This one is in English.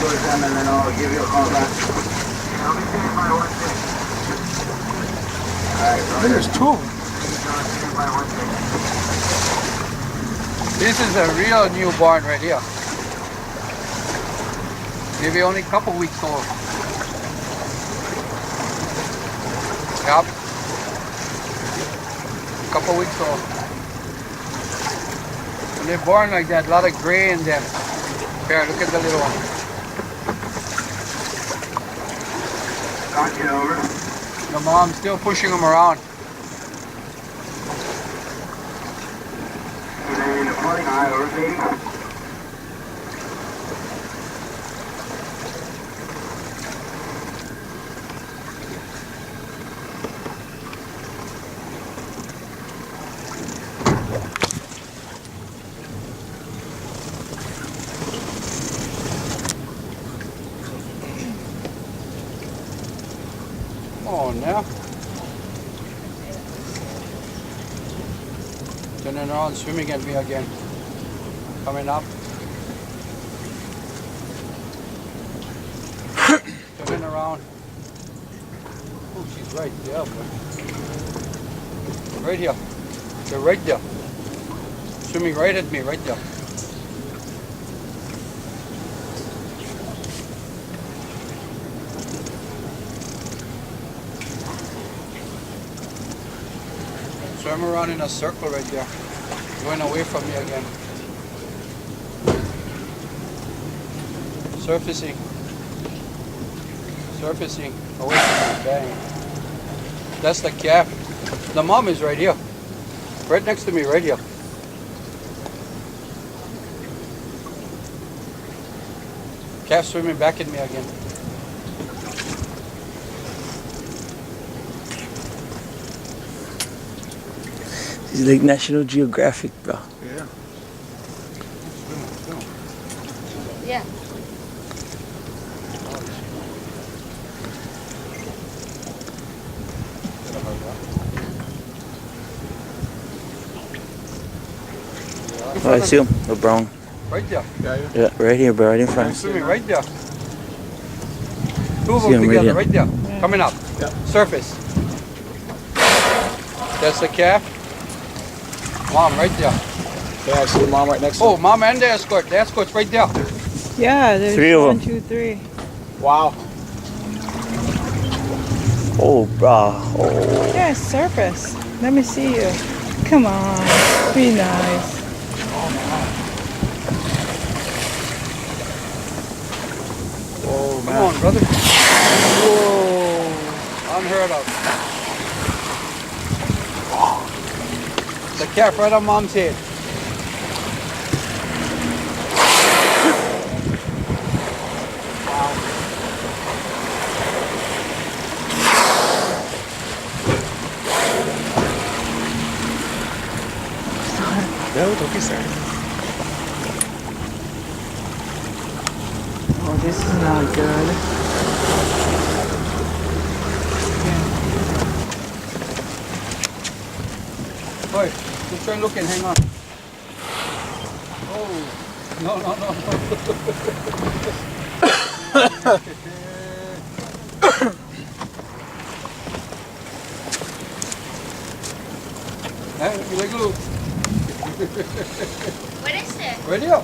with them and then I'll give you a call back. Alright, I think there's two of them. This is a real newborn right here. Maybe only a couple weeks old. Yep. Couple weeks old. When they're born like that, a lot of gray in them. Here, look at the little one. Got you over. The mom's still pushing them around. And reporting high over, baby. Come on now. Turning around, swimming at me again. Coming up. Turning around. Oh, she's right there, boy. Right here. They're right there. Swimming right at me, right there. Swim around in a circle right there. Going away from me again. Surfacing. Surfacing. Away from me. Bang. That's the calf. The mom is right here. Right next to me, right here. Calf swimming back at me again. It's like National Geographic, bro. Yeah. Yeah. Oh, I see him. The brown. Right there. Yeah, right here, bro. Right in front. Swimming right there. Two of See them him right together, here. right there. Coming up. Yep. Surface. That's the calf. Mom, right there. Yeah, I see the mom right next to Oh, him. mom and the escort. The escort's right there. Yeah, there's Three of 1, them. 2, 3. Wow. Oh, bro. Oh. Yeah, surface. Let me see you. Come on. Be nice. Oh, Come on, brother. Whoa. Unheard of. The calf right on mom's head. No, don't be sorry. Oh, this is not good. Boy, just try looking. Hang on. Oh. No, no, no, no. Hey, you like glue. What is it? Right here.